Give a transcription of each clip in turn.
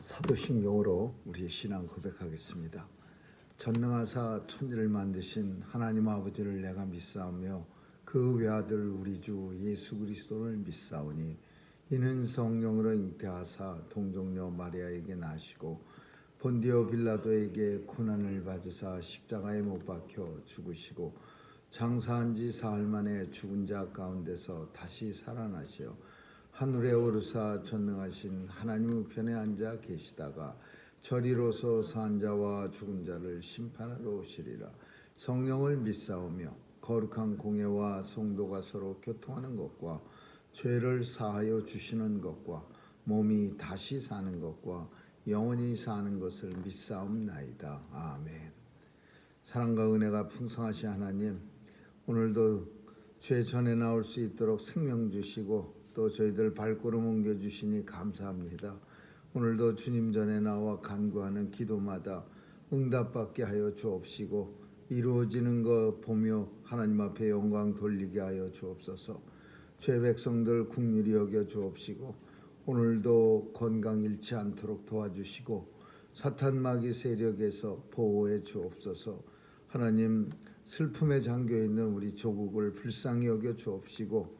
사도신경으로 우리 신앙 고백하겠습니다. 전능하사 천지를 만드신 하나님 아버지를 내가 믿사오며 그 외아들 우리 주 예수 그리스도를 믿사오니 이는 성령으로 잉태하사 동정녀 마리아에게 나시고 본디오 빌라도에게 고난을 받으사 십자가에 못 박혀 죽으시고 장사한 지 사흘 만에 죽은 자 가운데서 다시 살아나시어 하늘에 오르사 전능하신 하나님 우편에 앉아 계시다가 저리로서 산 자와 죽은 자를 심판하러 오시리라. 성령을 믿사오며 거룩한 공예와 성도가 서로 교통하는 것과 죄를 사하여 주시는 것과 몸이 다시 사는 것과 영원히 사는 것을 믿사옵나이다. 아멘. 사랑과 은혜가 풍성하신 하나님, 오늘도 죄 전에 나올 수 있도록 생명 주시고 또 저희들 발걸음 옮겨주시니 감사합니다. 오늘도 주님 전에 나와 간구하는 기도마다 응답받게 하여 주옵시고 이루어지는 것 보며 하나님 앞에 영광 돌리게 하여 주옵소서. 죄 백성들 긍휼히 여겨 주옵시고 오늘도 건강 잃지 않도록 도와주시고 사탄 마귀 세력에서 보호해 주옵소서. 하나님, 슬픔에 잠겨있는 우리 조국을 불쌍히 여겨 주옵시고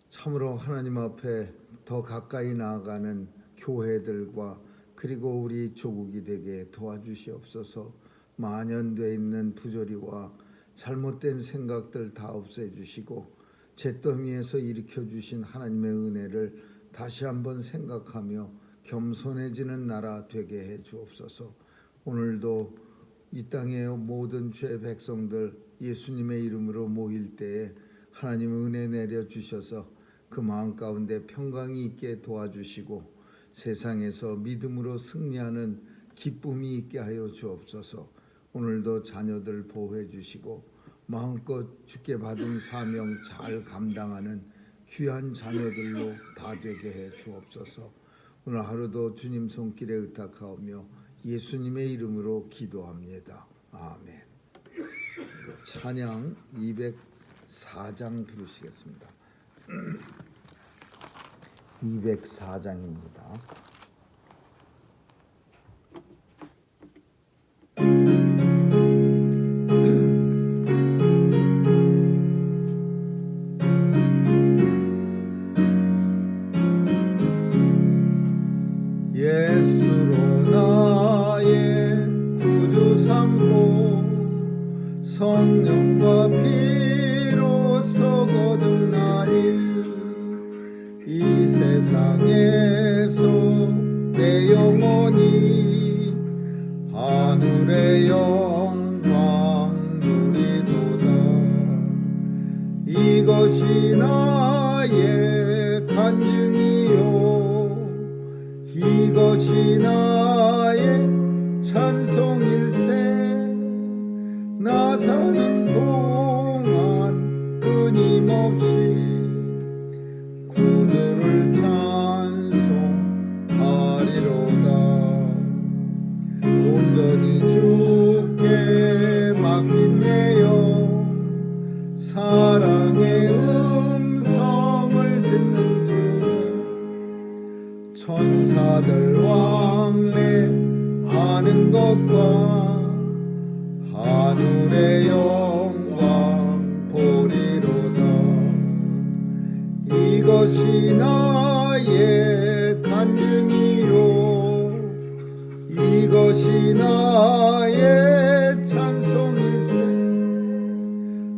참으로 하나님 앞에 더 가까이 나아가는 교회들과 그리고 우리 조국이 되게 도와주시옵소서. 만연되어 있는 부조리와 잘못된 생각들 다 없애주시고 잿더미에서 일으켜주신 하나님의 은혜를 다시 한번 생각하며 겸손해지는 나라 되게 해 주옵소서. 오늘도 이 땅의 모든 죄 백성들 예수님의 이름으로 모일 때에 하나님 은혜 내려주셔서 그 마음 가운데 평강이 있게 도와주시고 세상에서 믿음으로 승리하는 기쁨이 있게 하여 주옵소서. 오늘도 자녀들 보호해 주시고 마음껏 주께 받은 사명 잘 감당하는 귀한 자녀들로 다 되게 해 주옵소서. 오늘 하루도 주님 손길에 의탁하오며 예수님의 이름으로 기도합니다. 아멘. 찬양 204장 부르시겠습니다. 204장입니다. 예수로 나의 구주 삼고 성령과 피로써 거듭나니 이 세상에서 내 영혼이 하늘의 영광 누리도다. 이것이 나의 간증이요 이것이 나의 찬송일세. 나 사는 동안 끊임없이 구주를 찬송하리로다. 온전히 주께 맡긴 내 영 사랑의 음성을 듣는 중에 천사들 왕래하는 것과 하늘의 영광 보리로다. 이것이 나의 간증이요 이것이 나의 찬송일세.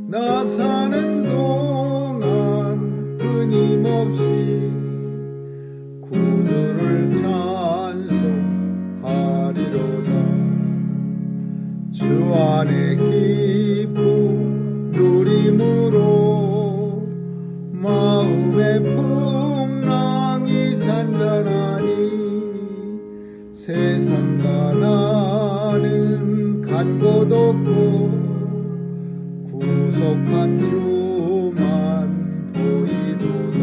나 사는 동안 끊임없이 구주를 찬송하리로다. 주 안에 기쁨 누림으로 마음의 풍랑이 잔잔하니 세상과 나는 간 곳 없고 구속한 주만 보이도다.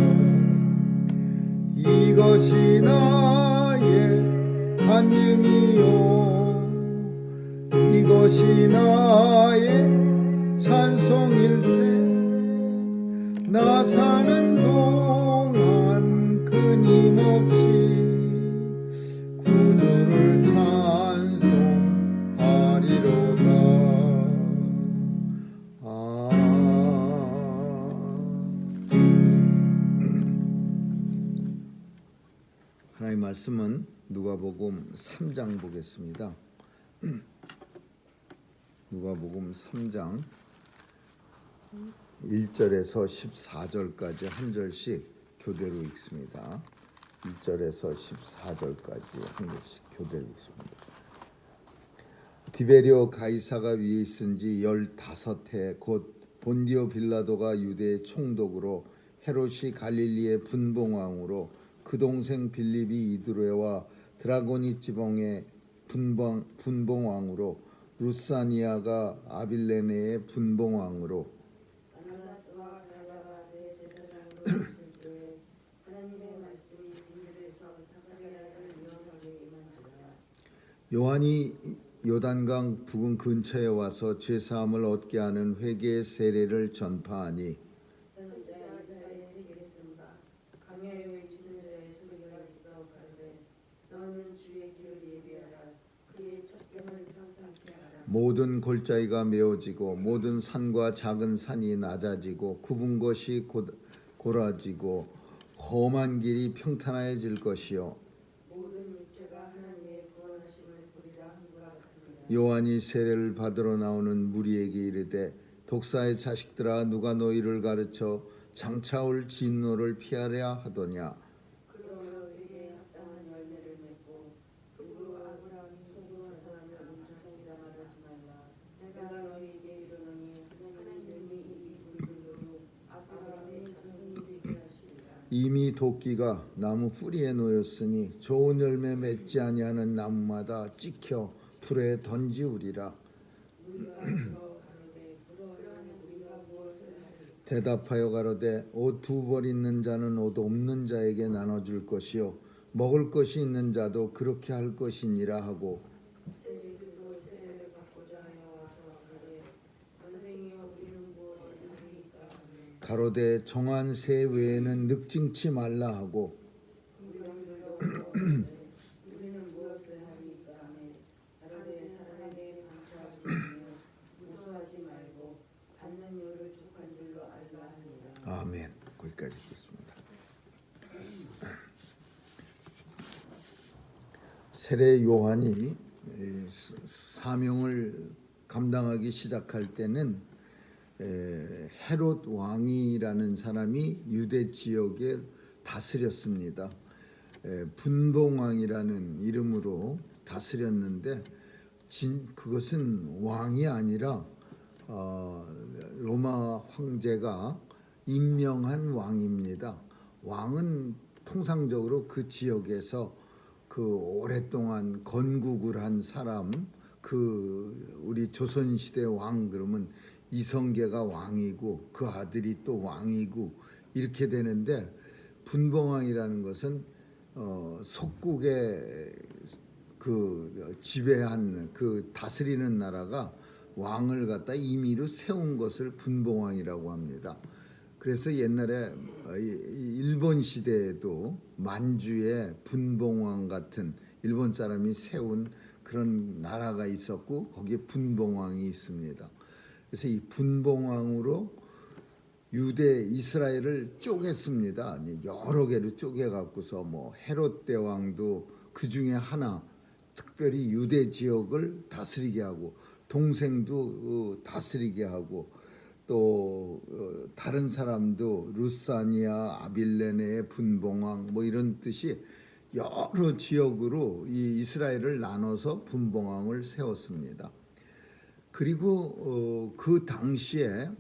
이것이 나의 간증이요 이것이 나의 하나님 말씀은 누가복음 3장 보겠습니다. 누가복음 3장 1절에서 14절까지 한 절씩 교대로 읽습니다. 1절에서 14절까지 한 절씩 교대로 읽습니다. 디베리오 가이사가 위에 있은지 15해 곧 본디오 빌라도가 유대의 총독으로 헤롯이 갈릴리의 분봉왕으로 그 동생 빌립이 이두레와 드라고니 지방의 분봉왕으로 루사니아가 아빌레네의 분봉왕으로 아나니아와 가야바가 대제사장으로 있을 때에 하나님의 말씀이 빈들에서 사사랴를 유언하게 임한지라. 요한이 요단강 부근 근처에 와서 죄사함을 얻게 하는 회개의 세례를 전파하니 선지자 이사야의 책에 쓴바 강야에 외치는 자의 소리가 있어 가르되 너는 주의 길을 예비하라. 그의 첩경을 평탄케 하라. 모든 골짜기가 메어지고 모든 산과 작은 산이 낮아지고 굽은 것이 골아지고 험한 길이 평탄해질 것이요 모든 육체가 하나님의 구원하심을 보리라 한것 같으니라. 요한이 세례를 받으러 나오는 무리에게 이르되 독사의 자식들아 누가 너희를 가르쳐 장차 올 진노를 피하려 하더냐. 그러므로 그에게 합당한 열매를 맺고 그로 아브라함이 소금한 사람을 음주성이라 말하지 말라. 내가 너희에게 이르노니 하나님은 이미 이 불들로 아브라함의 자손이 되게 하시리라. 이미 도끼가 나무 뿌리에 놓였으니 좋은 열매 맺지 아니하는 나무마다 찍혀 불에 던지우리라. 우리가 물어 가로되 그러하면 우리가 무엇을 하리까. 대답하여 가로되 옷 2벌 있는 자는 옷 없는 자에게 나눠줄 것이요 먹을 것이 있는 자도 그렇게 할 것이니라 하고 세리들도 세례를 받고자 하여 와서 가로되 선생이여 우리는 무엇을 하리까 하매 가로되 정한 새 외에는 늑증치 말라 하고 무령들도 물어가로되 우리는 무엇을 하리까 하매 가로되 사람에게 감추하지 말며 무수하지 말고 받는 요를 족한 줄로 알라 하니라. 아멘. 거기까지 읽겠습니다. 세례 요한이 사명을 감당하기 시작할 때는 헤롯 왕이라는 사람이 유대 지역에 다스렸습니다. 분봉왕이라는 이름으로 다스렸는데 그것은 왕이 아니라 로마 황제가 임명한 왕입니다. 왕은 통상적으로 그 지역에서 그 오랫동안 건국을 한 사람, 그 우리 조선 시대 왕 그러면 이성계가 왕이고 그 아들이 또 왕이고 이렇게 되는데 분봉왕이라는 것은 속국에 그 지배한 그 다스리는 나라가 왕을 갖다 임의로 세운 것을 분봉왕이라고 합니다. 그래서 옛날에 일본 시대에도 만주에 분봉왕 같은 일본 사람이 세운 그런 나라가 있었고 거기에 분봉왕이 있습니다. 그래서 이 분봉왕으로 유대 이스라엘을 쪼갰습니다. 여러 개로 쪼개갖고서 뭐 헤롯 대왕도 그 중에 하나 특별히 유대 지역을 다스리게 하고 동생도 다스리게 하고 또 다른 사람도 루사니아 아빌레네의 분봉왕 뭐 이런 뜻이 여러 지역으로 이 이스라엘을 나눠서 분봉왕을 세웠습니다. 그리고 그 당시에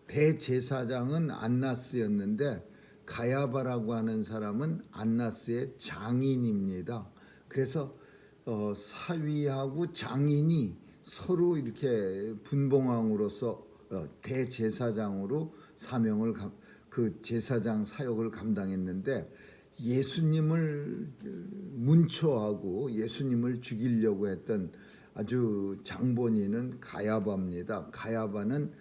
대제사장은 안나스였는데 가야바라고 하는 사람은 안나스의 장인입니다. 그래서 사위하고 장인이 서로 이렇게 분봉왕으로서 대제사장으로 사명을 그 제사장 사역을 감당했는데 예수님을 문초하고 예수님을 죽이려고 했던 아주 장본인은 가야바입니다. 가야바는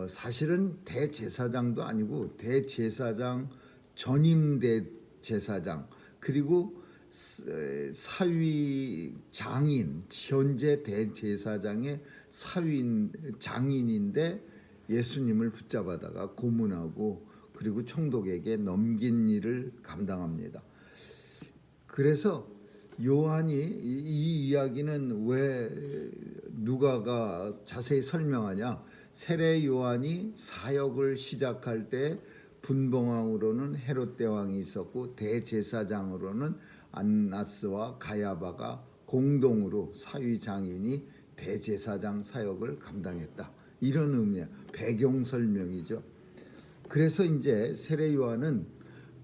사실은 대제사장도 아니고 대제사장 전임 대제사장 그리고 사위 장인 현재 대제사장의 사위 장인인데 예수님을 붙잡아다가 고문하고 그리고 총독에게 넘긴 일을 감당합니다. 그래서 요한이 이 이야기는 왜 누가가 자세히 설명하냐? 세례 요한이 사역을 시작할 때 분봉왕으로는 헤롯 대왕이 있었고 대제사장으로는 안나스와 가야바가 공동으로 사위 장인이 대제사장 사역을 감당했다. 이런 의미야. 배경 설명이죠. 그래서 이제 세례 요한은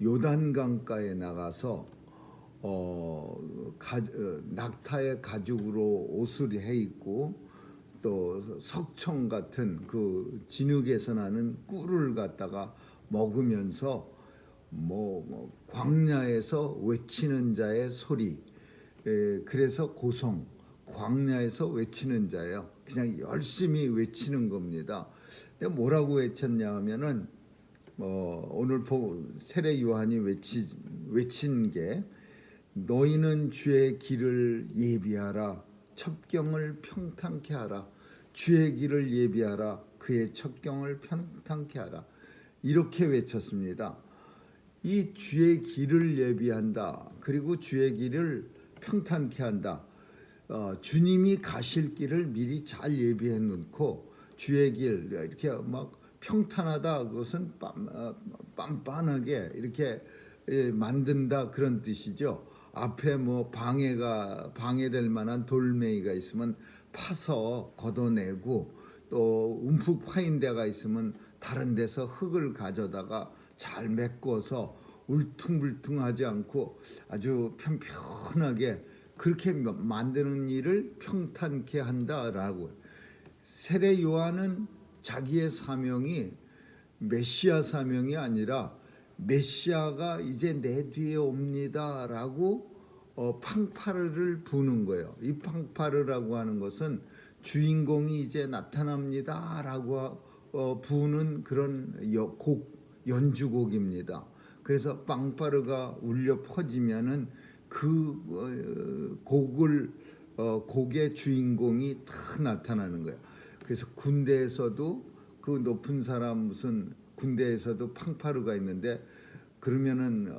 요단강가에 나가서 낙타의 가죽으로 옷을 해 입고 또 석청 같은 그 진흙에서 나는 꿀을 갖다가 먹으면서 광야에서 외치는 자의 소리, 그래서 고성, 광야에서 외치는 자예요. 그냥 열심히 외치는 겁니다. 근데 뭐라고 외쳤냐 하면은 오늘 세례 요한이 외친 게 너희는 주의 길을 예비하라, 첩경을 평탄케 하라. 주의 길을 예비하라, 그의 첩경을 평탄케 하라. 이렇게 외쳤습니다. 이 주의 길을 예비한다, 그리고 주의 길을 평탄케 한다. 주님이 가실 길을 미리 잘 예비해 놓고 주의 길 이렇게 막 평탄하다, 그것은 빤빤하게 이렇게 만든다, 그런 뜻이죠. 앞에 방해될 만한 돌멩이가 있으면 파서 걷어내고, 또 움푹 파인 데가 있으면 다른 데서 흙을 가져다가 잘 메꿔서 울퉁불퉁하지 않고 아주 편편하게 그렇게 만드는 일을 평탄케 한다라고. 세례 요한은 자기의 사명이 메시아 사명이 아니라 메시아가 이제 내 뒤에 옵니다라고 팡파르를 부는 거예요. 이 팡파르라고 하는 것은 주인공이 이제 나타납니다라고 부는 그런 연주곡입니다. 그래서 빵파르가 울려 퍼지면은 그 곡의 주인공이 다 나타나는 거예요. 그래서 군대에서도 그 높은 사람 무슨 군대에서도 팡파르가 있는데, 그러면은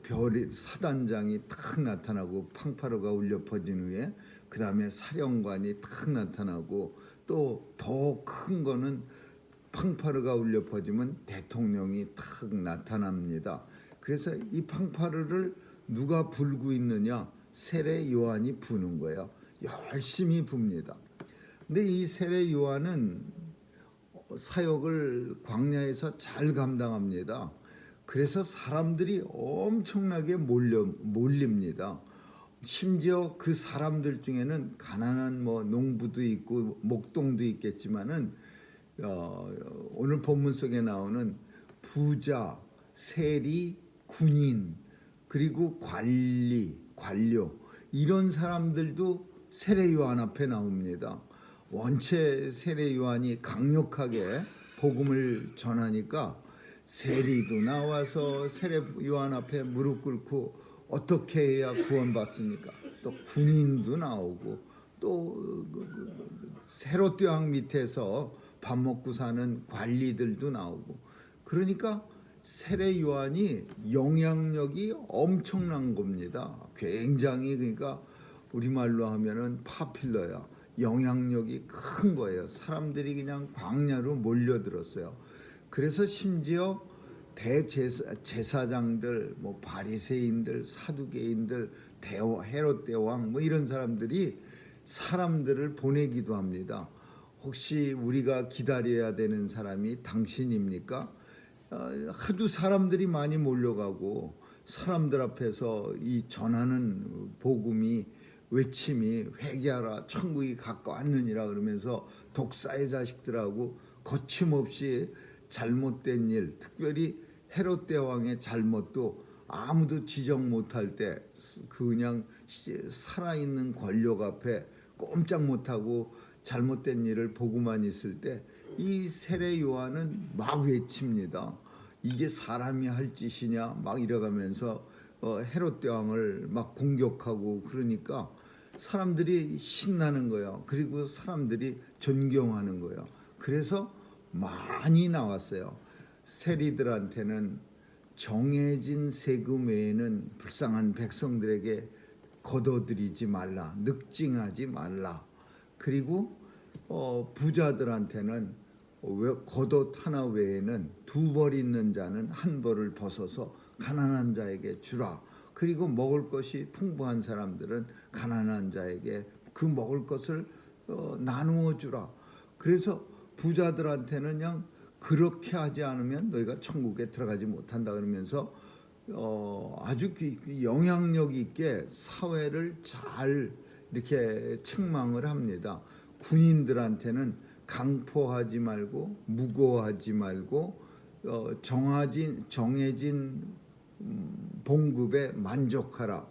별이 사단장이 탁 나타나고 팡파르가 울려 퍼진 후에 그 다음에 사령관이 탁 나타나고, 또 더 큰 거는 팡파르가 울려 퍼지면 대통령이 탁 나타납니다. 그래서 이 팡파르를 누가 불고 있느냐? 세례 요한이 부는 거예요. 열심히 붑니다. 근데 이 세례 요한은 사역을 광야에서 잘 감당합니다. 그래서 사람들이 엄청나게 몰립니다. 심지어 그 사람들 중에는 가난한 농부도 있고 목동도 있겠지만은 오늘 본문 속에 나오는 부자, 세리, 군인, 그리고 관료, 이런 사람들도 세례 요한 앞에 나옵니다. 원체 세례 요한이 강력하게 복음을 전하니까 세리도 나와서 세례 요한 앞에 무릎 꿇고 어떻게 해야 구원받습니까? 또 군인도 나오고, 또 헤롯 대왕 밑에서 밥 먹고 사는 관리들도 나오고, 그러니까 세례 요한이 영향력이 엄청난 겁니다. 굉장히, 그러니까 우리말로 하면은 파필러야. 영향력이 큰 거예요. 사람들이 그냥 광야로 몰려들었어요. 그래서 심지어 대제사장들, 바리새인들, 사두개인들, 헤롯 대왕 이런 사람들이 사람들을 보내기도 합니다. 혹시 우리가 기다려야 되는 사람이 당신입니까? 하도 사람들이 많이 몰려가고 사람들 앞에서 이 전하는 복음이, 외침이 회개하라 천국이 가까웠느니라 그러면서 독사의 자식들하고 거침없이 잘못된 일, 특별히 헤롯 대왕의 잘못도 아무도 지적 못할 때 그냥 살아있는 권력 앞에 꼼짝 못하고 잘못된 일을 보고만 있을 때 이 세례 요한은 막 외칩니다. 이게 사람이 할 짓이냐 막 이래가면서 헤롯 대왕을 막 공격하고, 그러니까 사람들이 신나는 거예요. 그리고 사람들이 존경하는 거예요. 그래서 많이 나왔어요. 세리들한테는 정해진 세금 외에는 불쌍한 백성들에게 거둬들이지 말라, 늑증하지 말라. 그리고 부자들한테는 겉옷 하나 외에는 2벌 있는 자는 1벌을 벗어서 가난한 자에게 주라. 그리고 먹을 것이 풍부한 사람들은 가난한 자에게 그 먹을 것을 나누어 주라. 그래서 부자들한테는 그냥 그렇게 하지 않으면 너희가 천국에 들어가지 못한다 그러면서 아주 영향력 있게 사회를 잘 이렇게 책망을 합니다. 군인들한테는 강포하지 말고 무고하지 말고 정해진 봉급에 만족하라.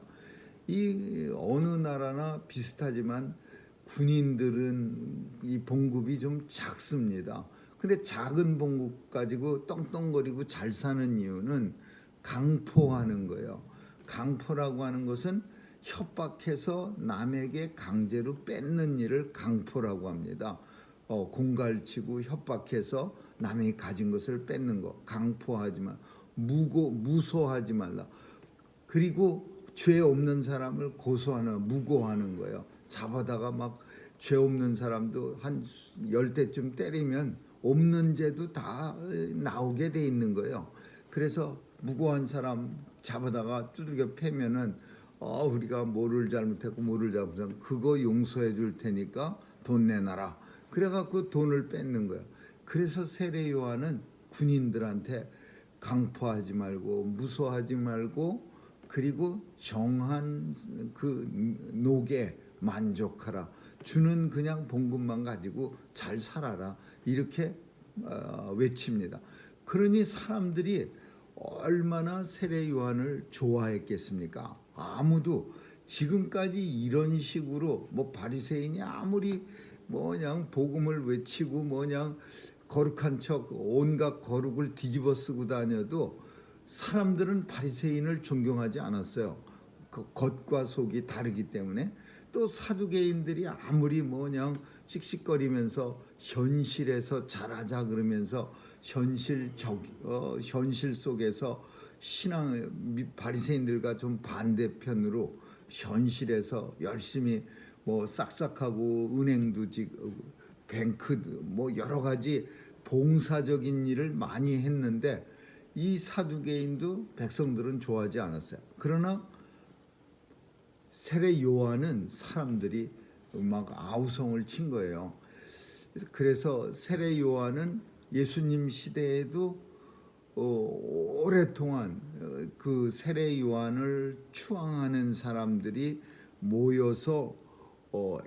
이 어느 나라나 비슷하지만 군인들은 이 봉급이 좀 작습니다. 근데 작은 봉급 가지고 떵떵거리고 잘 사는 이유는 강포하는 거예요. 강포라고 하는 것은 협박해서 남에게 강제로 뺏는 일을 강포라고 합니다. 공갈치고 협박해서 남이 가진 것을 뺏는 거. 강포하지 마. 무소하지 말라. 그리고 죄 없는 사람을 고소하는, 무고하는 거예요. 잡아다가 막 죄 없는 사람도 한 10대쯤 때리면 없는 죄도 다 나오게 돼 있는 거예요. 그래서 무고한 사람 잡아다가 두들겨 패면은 우리가 뭐를 잘못했고 뭐를 잘못했고 그거 용서해 줄 테니까 돈 내놔라. 그래갖고 돈을 뺏는 거예요. 그래서 세례 요한은 군인들한테 강포하지 말고 무소하지 말고 그리고 정한 그 녹에 만족하라. 주는 그냥 봉급만 가지고 잘 살아라. 이렇게 외칩니다. 그러니 사람들이 얼마나 세례 요한을 좋아했겠습니까? 아무도 지금까지 이런 식으로 뭐 바리새인이 아무리 그냥 복음을 외치고 그냥 거룩한 척 온갖 거룩을 뒤집어 쓰고 다녀도 사람들은 바리새인을 존경하지 않았어요. 그 겉과 속이 다르기 때문에. 또 사두개인들이 아무리 그냥 씩씩거리면서 현실에서 잘하자 그러면서 현실 속에서 신앙 바리새인들과 좀 반대편으로 현실에서 열심히 싹싹하고 은행도 뱅크도 여러 가지 봉사적인 일을 많이 했는데 이 사두개인도 백성들은 좋아하지 않았어요. 그러나 세례 요한은 사람들이 막 아우성을 친 거예요. 그래서 세례 요한은 예수님 시대에도 오랫동안 그 세례 요한을 추앙하는 사람들이 모여서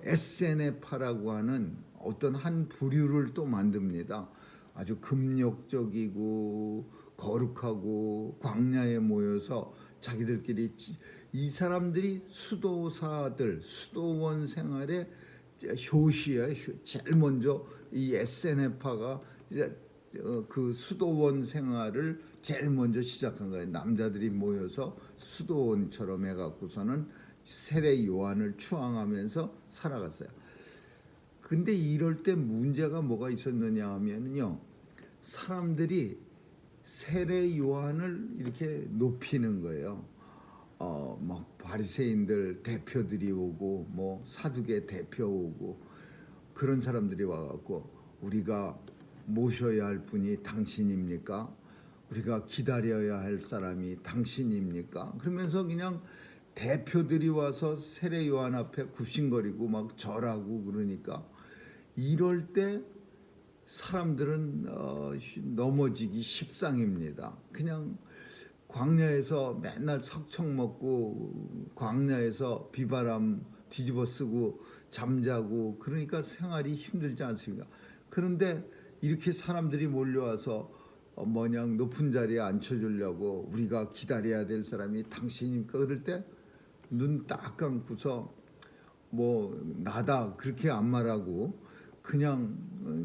에세네파라고 하는 어떤 한 부류를 또 만듭니다. 아주 금욕적이고 거룩하고 광야에 모여서 자기들끼리 이 사람들이 수도사들 수도원 생활의 효시야. 제일 먼저 이 에세네파가 이제 그 수도원 생활을 제일 먼저 시작한 거예요. 남자들이 모여서 수도원처럼 해갖고서는 세례 요한을 추앙하면서 살아갔어요. 근데 이럴 때 문제가 뭐가 있었느냐 하면요, 사람들이 세례 요한을 이렇게 높이는 거예요. 막 바리새인들 대표들이 오고 사두개 대표 오고 그런 사람들이 와갖고 우리가 모셔야 할 분이 당신입니까? 우리가 기다려야 할 사람이 당신입니까? 그러면서 그냥 대표들이 와서 세례 요한 앞에 굽신거리고 막 절하고 그러니까 이럴 때 사람들은 넘어지기 십상입니다. 그냥 광야에서 맨날 석청 먹고 광야에서 비바람 뒤집어 쓰고 잠자고 그러니까 생활이 힘들지 않습니까? 그런데 이렇게 사람들이 몰려와서 높은 자리에 앉혀주려고 우리가 기다려야 될 사람이 당신입니까? 그럴 때 눈 딱 감고서 나다 그렇게 안 말하고 그냥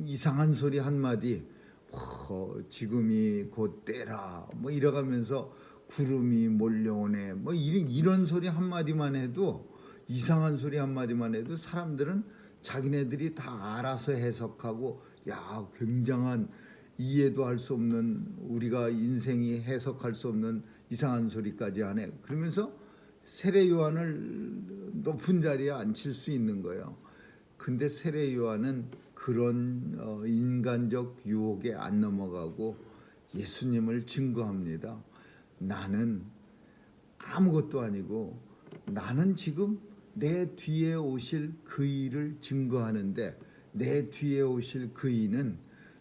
이상한 소리 한마디 지금이 곧 때라 이러가면서 구름이 몰려오네 이런 소리 한마디만 해도 이상한 소리 한마디만 해도 사람들은 자기네들이 다 알아서 해석하고 야 굉장한 이해도 할 수 없는, 우리가 인생이 해석할 수 없는 이상한 소리까지 하네. 그러면서 세례 요한을 높은 자리에 앉힐 수 있는 거예요. 근데 세례 요한은 그런 인간적 유혹에 안 넘어가고 예수님을 증거합니다. 나는 아무것도 아니고 나는 지금 내 뒤에 오실 그 이를 증거하는데, 내 뒤에 오실 그 이는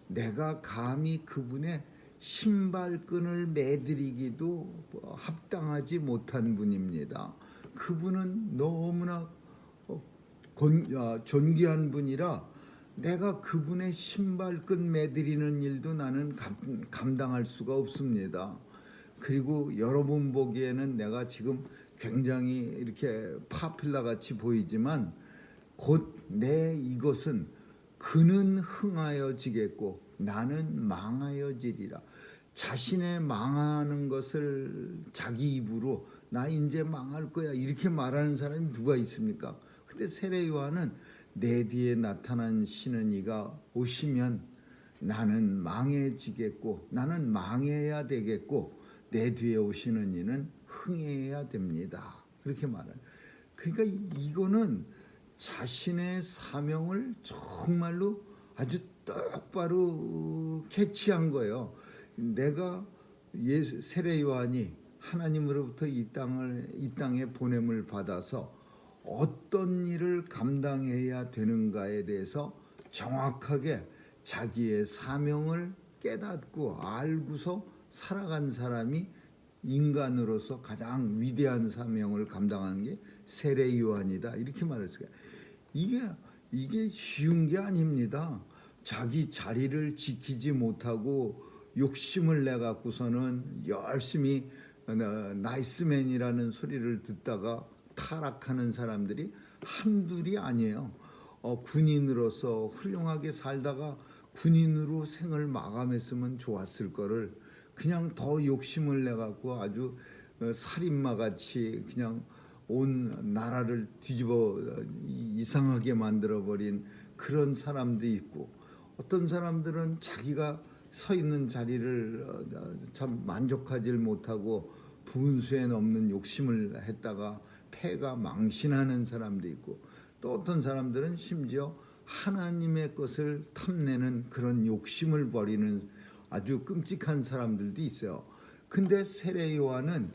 내가 감히 그분의 신발끈을 매드리기도 합당하지 못한 분입니다. 그분은 너무나 존귀한 분이라 내가 그분의 신발끈 매드리는 일도 나는 감당할 수가 없습니다. 그리고 여러분 보기에는 내가 지금 굉장히 이렇게 파필라 같이 보이지만 곧 내 이것은 그는 흥하여지겠고 나는 망하여지리라. 자신의 망하는 것을 자기 입으로 나 이제 망할 거야 이렇게 말하는 사람이 누가 있습니까? 근데 세례 요한은 내 뒤에 나타난 신은 이가 오시면 나는 망해지겠고 나는 망해야 되겠고 내 뒤에 오시는 이는 흥해야 됩니다. 그렇게 말해요. 그러니까 이거는 자신의 사명을 정말로 아주 똑바로 캐치한 거예요. 내가 세례 요한이 하나님으로부터 이 땅에 보냄을 받아서 어떤 일을 감당해야 되는가에 대해서 정확하게 자기의 사명을 깨닫고 알고서 살아간 사람이 인간으로서 가장 위대한 사명을 감당하는 게 세례 요한이다 이렇게 말했어요. 이게 쉬운 게 아닙니다. 자기 자리를 지키지 못하고 욕심을 내 갖고서는 열심히 나이스맨이라는 소리를 듣다가 타락하는 사람들이 한둘이 아니에요. 군인으로서 훌륭하게 살다가 군인으로 생을 마감했으면 좋았을 거를 그냥 더 욕심을 내 갖고 아주 살인마 같이 그냥 온 나라를 뒤집어 이상하게 만들어 버린 그런 사람도 있고, 어떤 사람들은 자기가 서 있는 자리를 참 만족하지 못하고 분수에 넘는 욕심을 했다가 패가 망신하는 사람도 있고, 또 어떤 사람들은 심지어 하나님의 것을 탐내는 그런 욕심을 버리는 아주 끔찍한 사람들도 있어요. 근데 세례 요한은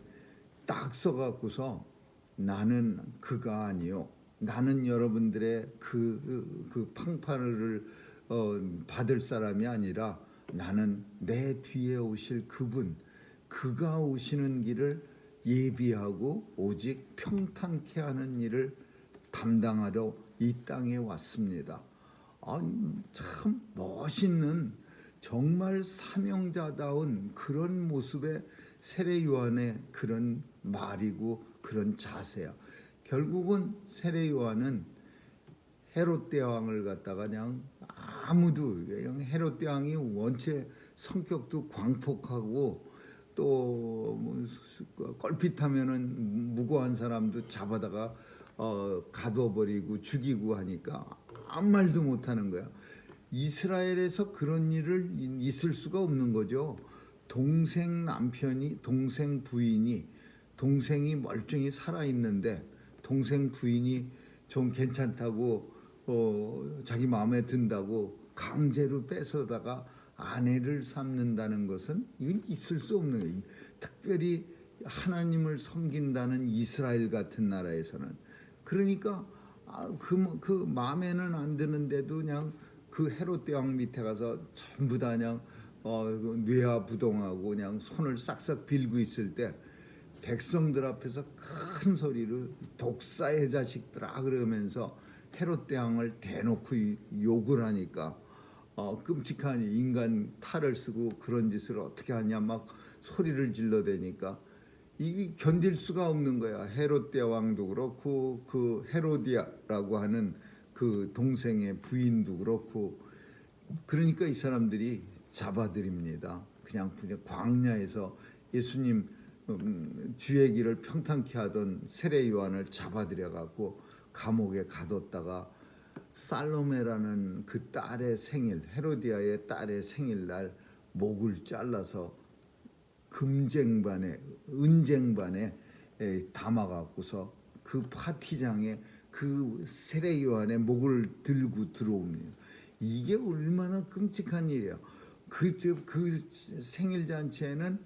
딱 써갖고서 나는 그가 아니요, 나는 여러분들의 그 팡파르를 받을 사람이 아니라 나는 내 뒤에 오실 그분, 그가 오시는 길을 예비하고 오직 평탄케 하는 일을 담당하러 이 땅에 왔습니다. 참 멋있는, 정말 사명자다운 그런 모습의 세례 요한의 그런 말이고 그런 자세야. 결국은 세례 요한은 헤롯 대왕을 갖다가 그냥 아무도, 헤롯 대왕이 원체 성격도 광폭하고 또 껄핏하면은 무고한 사람도 잡아다가 가둬버리고 죽이고 하니까 아무 말도 못하는 거야. 이스라엘에서 그런 일을 있을 수가 없는 거죠. 동생 남편이, 동생 부인이, 동생이 멀쩡히 살아있는데 동생 부인이 좀 괜찮다고 자기 마음에 든다고 강제로 뺏어다가 아내를 삼는다는 것은 이건 있을 수 없는 거예요. 특별히 하나님을 섬긴다는 이스라엘 같은 나라에서는. 그러니까 그 마음에는 안 드는데도 그냥 그 헤롯 대왕 밑에 가서 전부 다 그냥 뇌화부동하고 그냥 손을 싹싹 빌고 있을 때 백성들 앞에서 큰 소리로 독사의 자식들아 그러면서 헤롯 대왕을 대놓고 욕을 하니까 끔찍한 인간 탈을 쓰고 그런 짓을 어떻게 하냐 막 소리를 질러대니까 이게 견딜 수가 없는 거야. 헤롯 대왕도 그렇고 그 헤로디아라고 하는 그 동생의 부인도 그렇고. 그러니까 이 사람들이 잡아들입니다. 그냥 광야에서 예수님 주의 길을 평탄케 하던 세례 요한을 잡아들여 갖고 감옥에 가뒀다가 살로메라는 그 딸의 생일, 헤로디아의 딸의 생일날 목을 잘라서 금쟁반에 은쟁반에 담아갖고서 그 파티장에 그 세례 요한의 목을 들고 들어옵니다. 이게 얼마나 끔찍한 일이에요. 그 생일 잔치에는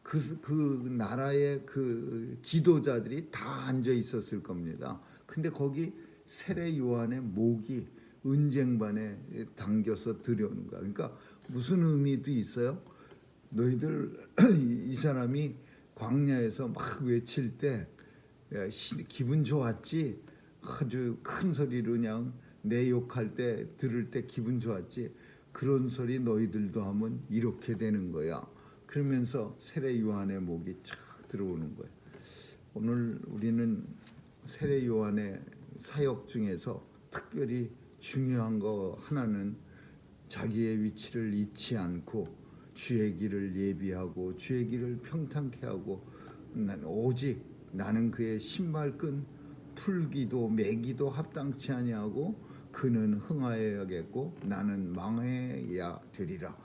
그 나라의 그 지도자들이 다 앉아 있었을 겁니다. 근데 거기 세례 요한의 목이 은쟁반에 당겨서 들여오는 거야. 그러니까 무슨 의미도 있어요? 너희들 이 사람이 광야에서 막 외칠 때 기분 좋았지? 아주 큰 소리로 그냥 내 욕할 때 들을 때 기분 좋았지? 그런 소리 너희들도 하면 이렇게 되는 거야. 그러면서 세례 요한의 목이 착 들어오는 거예요. 오늘 우리는 세례 요한의 사역 중에서 특별히 중요한 거 하나는 자기의 위치를 잊지 않고 주의 길을 예비하고 주의 길을 평탄케 하고 오직 나는 그의 신발끈 풀기도 매기도 합당치 아니하고 그는 흥하여야겠고 나는 망해야 되리라.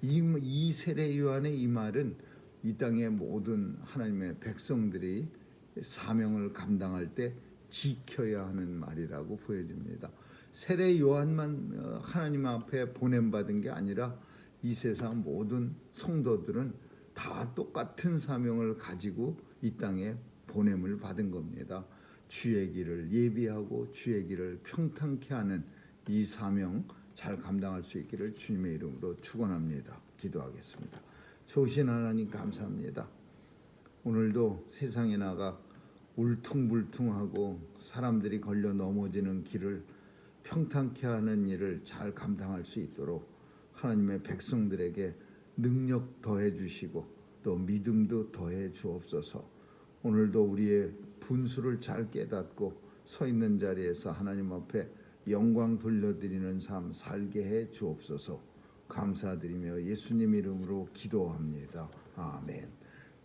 이 세례 요한의 이 말은 이 땅의 모든 하나님의 백성들이 사명을 감당할 때 지켜야 하는 말이라고 보여집니다. 세례 요한만 하나님 앞에 보냄받은 게 아니라 이 세상 모든 성도들은 다 똑같은 사명을 가지고 이 땅에 보냄을 받은 겁니다. 주의 길을 예비하고 주의 길을 평탄케 하는 이 사명 잘 감당할 수 있기를 주님의 이름으로 축원합니다. 기도하겠습니다. 좋으신 하나님 감사합니다. 오늘도 세상에 나가 울퉁불퉁하고 사람들이 걸려 넘어지는 길을 평탄케 하는 일을 잘 감당할 수 있도록 하나님의 백성들에게 능력 더해 주시고 또 믿음도 더해 주옵소서. 오늘도 우리의 분수를 잘 깨닫고 서 있는 자리에서 하나님 앞에 영광 돌려드리는 삶 살게 해 주옵소서. 감사드리며 예수님 이름으로 기도합니다. 아멘.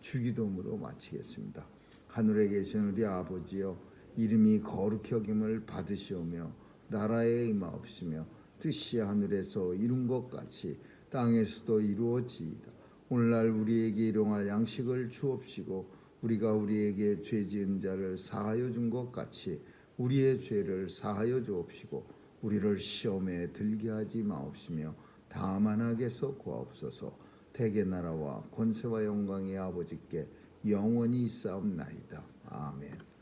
주기도문으로 마치겠습니다. 하늘에 계신 우리 아버지여, 이름이 거룩히 여김을 받으시오며 나라에 임하옵시며 뜻이 하늘에서 이룬 것 같이 땅에서도 이루어지이다. 오늘날 우리에게 일용할 양식을 주옵시고 우리가 우리에게 죄 지은 자를 사하여 준 것 같이 우리의 죄를 사하여 주옵시고 우리를 시험에 들게 하지 마옵시며 다만 악에서 구하옵소서. 대개 나라와 권세와 영광이 아버지께 영원히 있사옵나이다. 아멘.